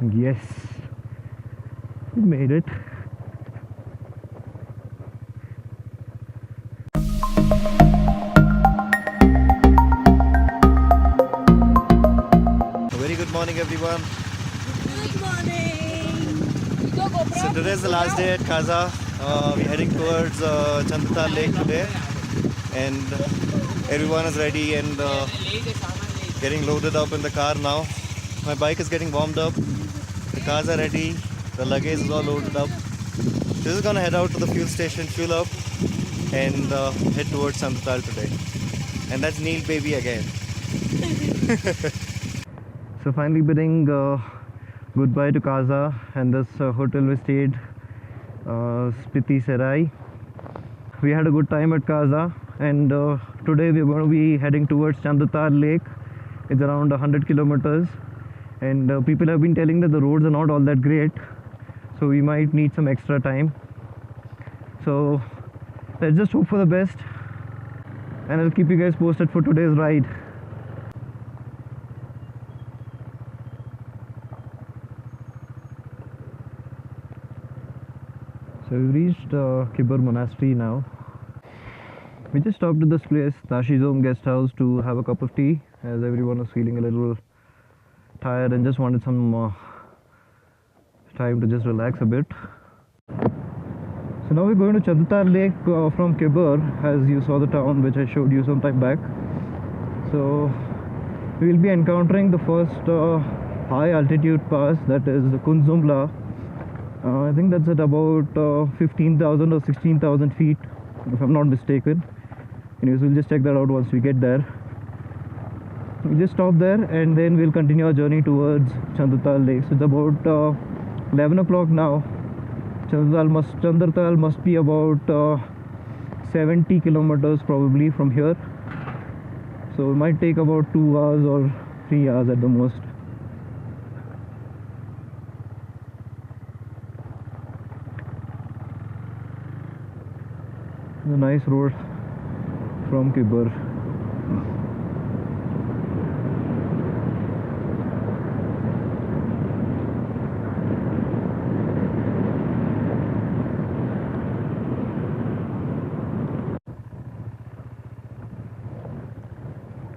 Yes, we made it. Very good morning, everyone. Good morning. So today is the last day at Kaza. We're heading towards Chandertal Lake today, and everyone is ready and getting loaded up in the car now. My bike is getting warmed up. The cars are ready. The luggage is all loaded up. This is gonna head out to the fuel station, fuel up, and head towards Chandertal today. And that's Neil baby again. So finally bidding goodbye to Kaza and this hotel we stayed, Spiti Serai. We had a good time at Kaza, and today we're going to be heading towards Chandertal Lake. It's around 100 kilometers, and people have been telling that the roads are not all that great, so we might need some extra time. So let's just hope for the best, and I'll keep you guys posted for today's ride. So we've reached Kibber Monastery now. We just stopped at this place, Toeshifterz guest house, to have a cup of tea, as everyone was feeling a little tired and just wanted some time to just relax a bit. So now we're going to Chandertal Lake from Kibber, as you saw the town which I showed you some time back. So we will be encountering the first high altitude pass, that is the Kunzum. I think that's at about 15,000 or 16,000 feet, if I'm not mistaken. Anyways, we'll just check that out once we get there. We'll just stop there and then we'll continue our journey towards Chandertal Lake. So it's about 11 o'clock now. Chandertal must be about 70 kilometers probably from here. So it might take about 2 hours or 3 hours at the most. A nice road from Kibber.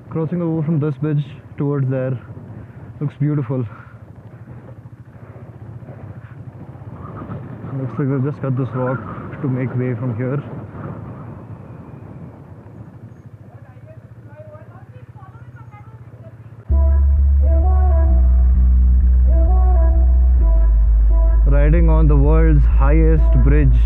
Crossing over from this bridge towards there looks beautiful. Looks like they've just cut this rock to make way from here. Riding on the world's highest bridge.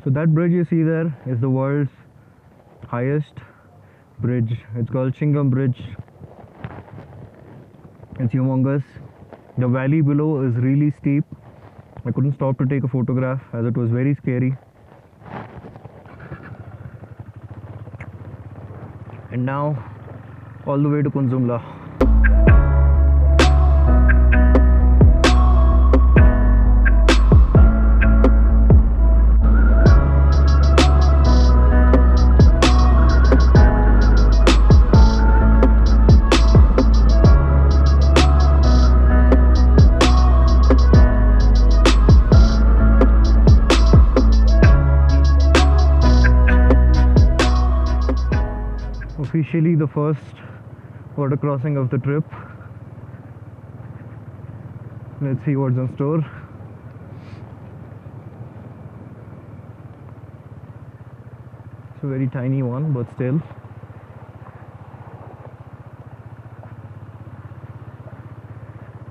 So that bridge you see there is the world's highest bridge. It's called Chicham Bridge. It's humongous. The valley below is really steep. I couldn't stop to take a photograph as it was very scary. And now all the way to Kunjum. Officially the first water crossing of the trip. Let's see what's in store. It's a very tiny one, but still.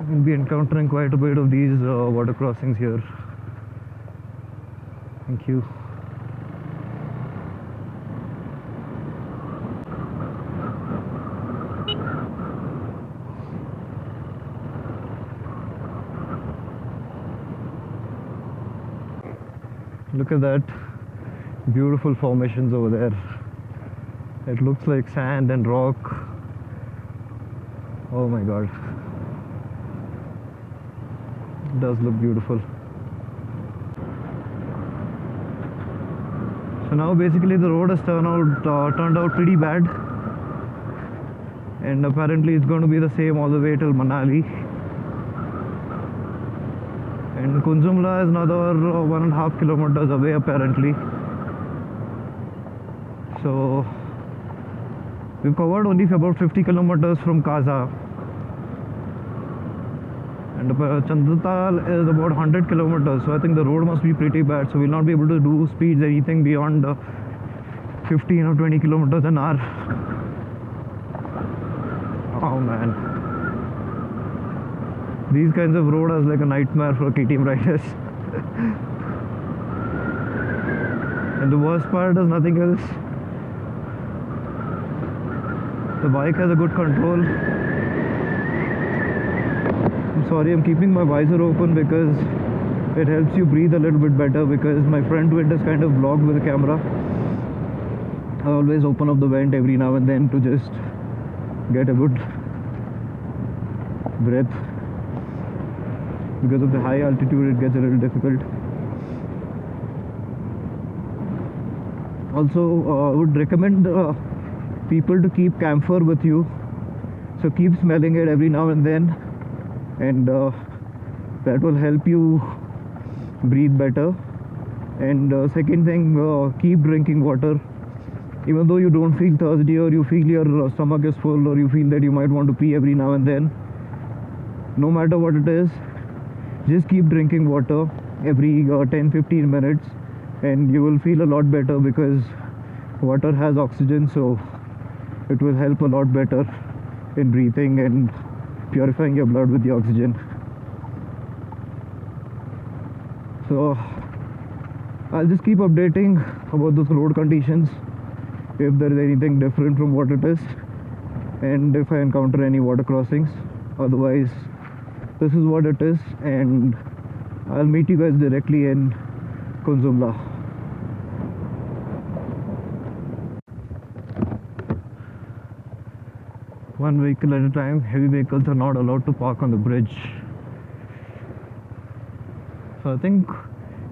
We'll be encountering quite a bit of these water crossings here. Thank you. Look at that beautiful formations over there. It looks like sand and rock. Oh my god. It does look beautiful. So now basically the road has turned out pretty bad, and apparently it's going to be the same all the way till Manali. And Kunjumla is another 1.5 kilometers away apparently. So we've covered only about 50 kilometers from Kaza, and Chandertal is about 100 kilometers, so I think the road must be pretty bad, so we'll not be able to do speeds anything beyond 15 or 20 kilometers an hour. Oh man, these kinds of roads are like a nightmare for KTM riders. And the worst part is nothing else. The bike has a good control. I'm sorry, I'm keeping my visor open because it helps you breathe a little bit better, because my front wind is kind of blocked with the camera. I always open up the vent every now and then to just get a good breath. Because of the high altitude, it gets a little difficult. Also, I would recommend people to keep camphor with you, so keep smelling it every now and then, and that will help you breathe better. And second thing, keep drinking water. Even though you don't feel thirsty, or you feel your stomach is full, or you feel that you might want to pee every now and then, no matter what it is, just keep drinking water every 10-15 minutes, and you will feel a lot better, because water has oxygen, so it will help a lot better in breathing and purifying your blood with the oxygen. So I'll just keep updating about those road conditions if there is anything different from what it is, and if I encounter any water crossings. Otherwise, this is what it is, and I'll meet you guys directly in Kunzumla. One vehicle at a time. Heavy vehicles are not allowed to park on the bridge. So I think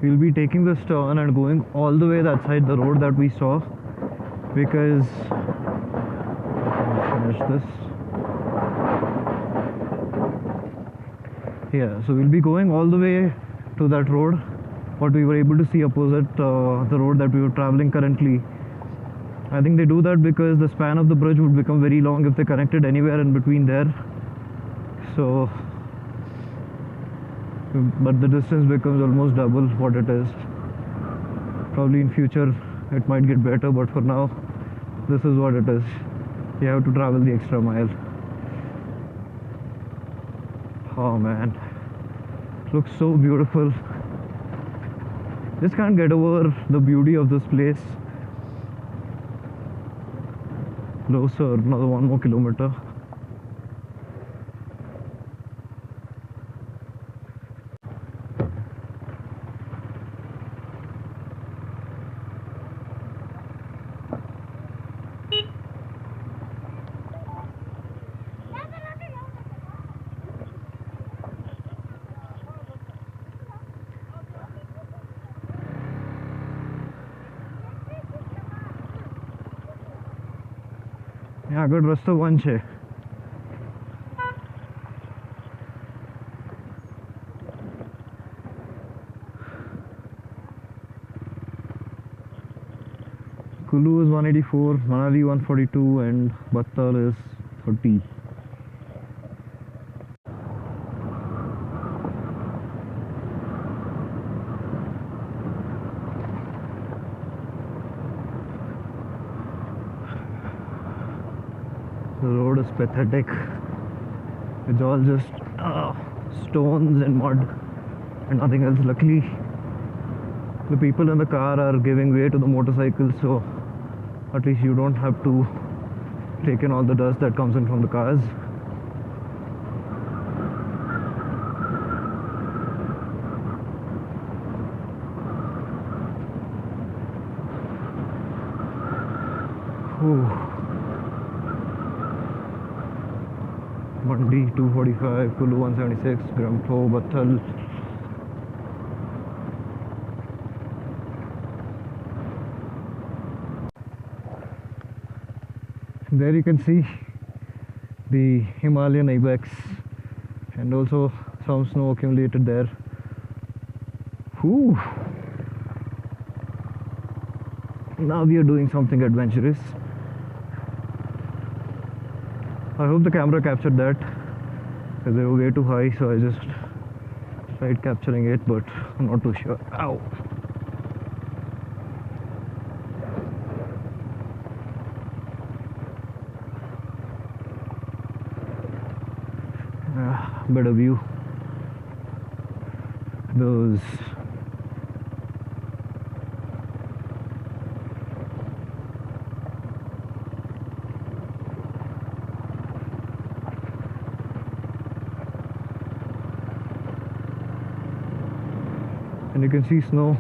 we'll be taking this turn and going all the way that side, the road that we saw, because finish this. Yeah, so we'll be going all the way to that road, what we were able to see opposite the road that we were traveling currently. I think they do that because the span of the bridge would become very long if they connected anywhere in between there. So, but the distance becomes almost double what it is. Probably in future it might get better, but for now, this is what it is. You have to travel the extra mile. Oh man, it looks so beautiful. Just can't get over the beauty of this place. Closer, another 1 more kilometer. यहाँ આગળ રસ્તો બંધ છે. Kulu is 184, Manali 142, and Battal is 30. The road is pathetic. It's all just stones and mud and nothing else. Luckily, the people in the car are giving way to the motorcycles, so at least you don't have to take in all the dust that comes in from the cars. Ooh. Mandi 245, Kulu 176, Grampo, Bathal. There you can see the Himalayan ibex and also some snow accumulated there. Whew. Now we are doing something adventurous. I hope the camera captured that because they were way too high, so I just tried capturing it, but I'm not too sure. Ow! Better view. Those and you can see snow.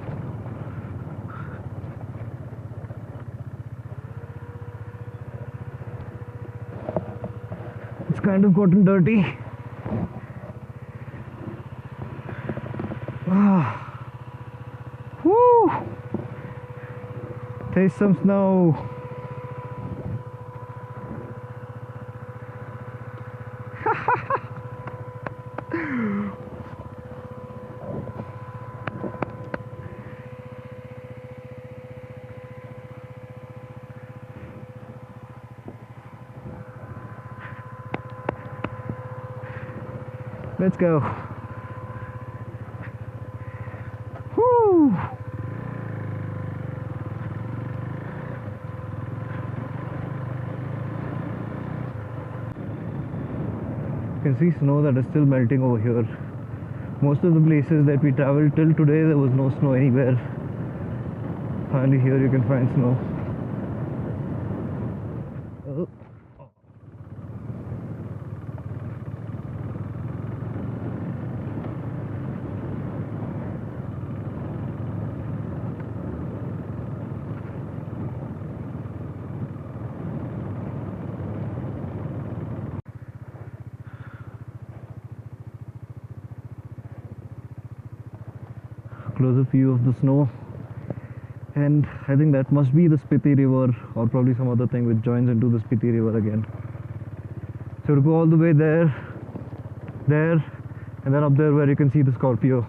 It's kind of gotten dirty. Woo! Taste some snow. Let's go. Woo! You can see snow that is still melting over here. Most of the places that we traveled till today, there was no snow anywhere. Finally here you can find snow. Oh. Closer view of the snow, and I think that must be the Spiti river or probably some other thing which joins into the Spiti river again. So to go all the way there, and then up there where you can see the Scorpio.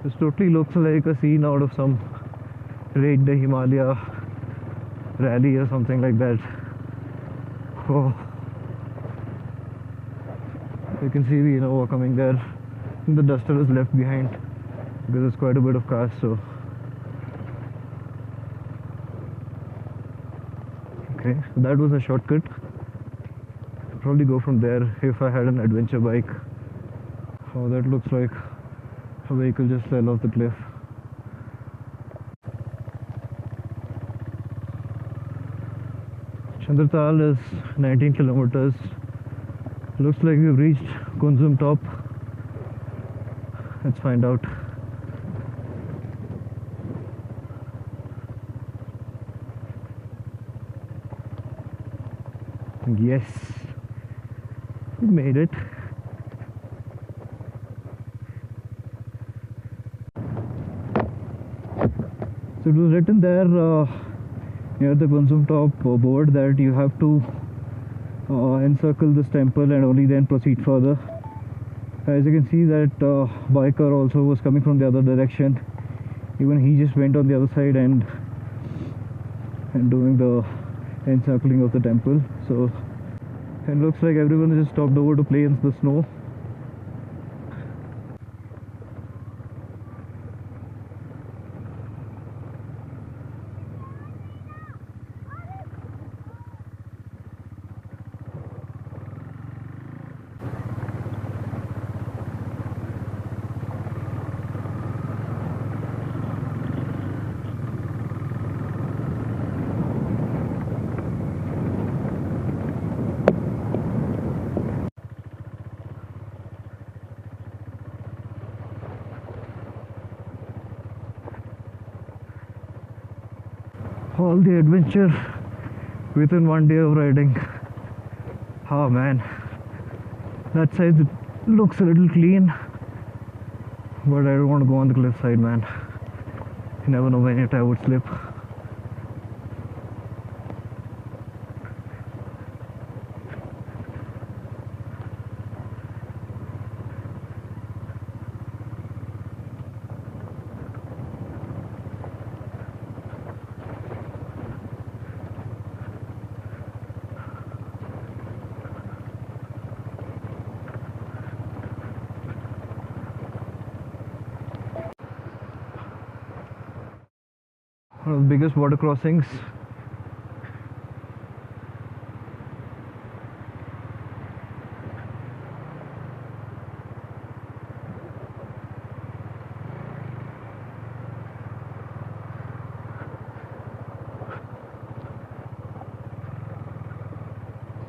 This totally looks like a scene out of some Raid the Himalaya rally or something like that. Oh. You can see the Innova coming there. I think the Duster is left behind because there's quite a bit of cars. So okay, so that was a shortcut. I'd probably go from there if I had an adventure bike. Oh, that looks like a vehicle just fell off the cliff. Chandertal is 19 kilometers. Looks like we've reached Kunzum top. Let's find out. Yes, we made it. So it was written there near the Kunjum top board that you have to encircle this temple and only then proceed further. As you can see, that biker also was coming from the other direction. Even he just went on the other side and doing the encircling of the temple. So it looks like everyone just stopped over to play in the snow. All the adventure within 1 day of riding. Oh man, that side looks a little clean, but I don't want to go on the cliff side, man. You never know when your tire would slip. One of the biggest water crossings.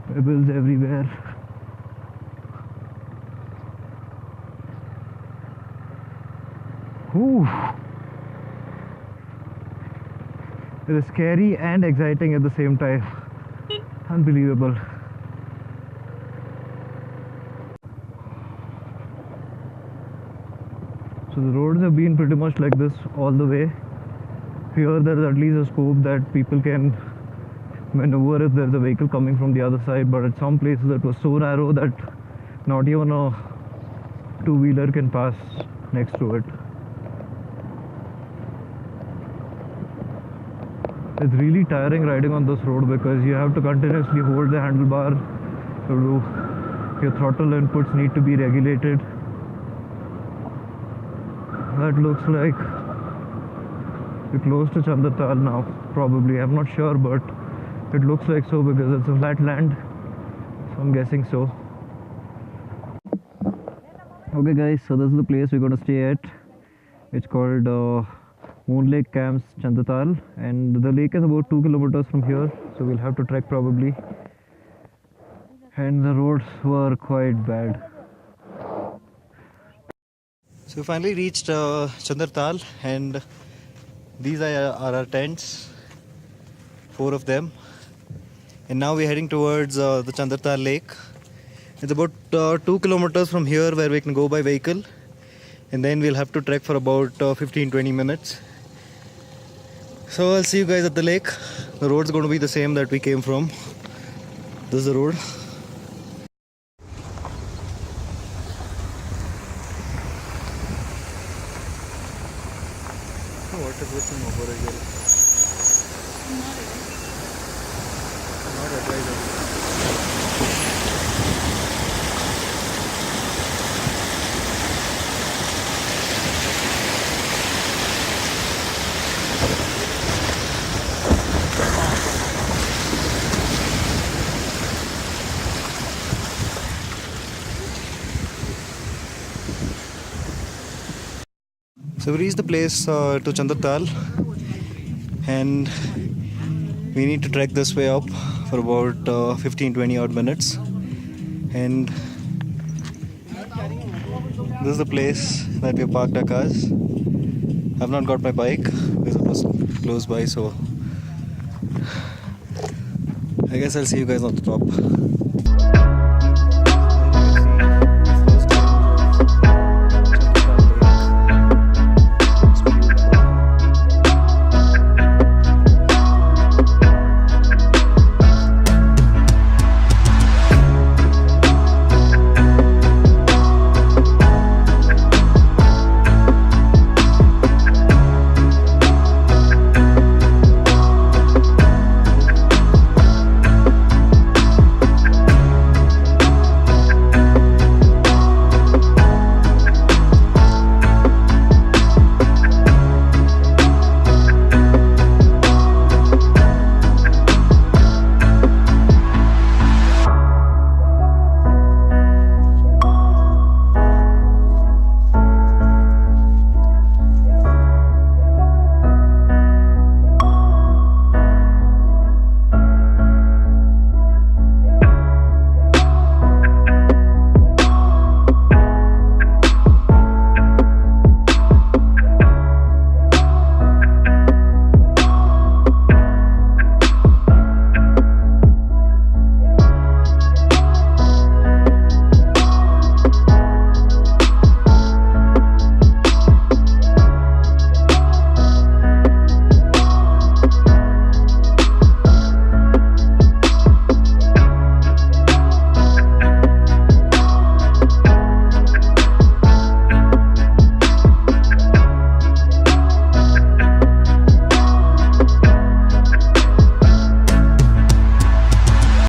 Pebbles everywhere. Ooh. It is scary and exciting at the same time. Unbelievable. So the roads have been pretty much like this all the way. Here there is at least a scope that people can maneuver if there is a vehicle coming from the other side, but at some places it was so narrow that not even a two-wheeler can pass next to it. It's really tiring riding on this road because you have to continuously hold the handlebar. Your throttle inputs need to be regulated. That looks like we're close to Chandertal now, probably. I'm not sure, but it looks like so because it's a flat land, so I'm guessing so. Okay guys, so this is the place we're going to stay at. It's called Moon Lake Camps, Chandertal, and the lake is about 2 kilometers from here, so we'll have to trek probably. And the roads were quite bad. So we finally reached Chandertal, and these are our tents, 4 of them. And now we're heading towards the Chandertal Lake. It's about 2 kilometers from here where we can go by vehicle, and then we'll have to trek for about 15-20 minutes. So I'll see you guys at the lake. The road's going to be the same that we came from. This is the road. What is this in Moboragel? Not advisable. So we reached the place to Chandertal, and we need to trek this way up for about 15-20 odd minutes. And this is the place that we parked our cars. I've not got my bike because it was close by, so I guess I'll see you guys on the top.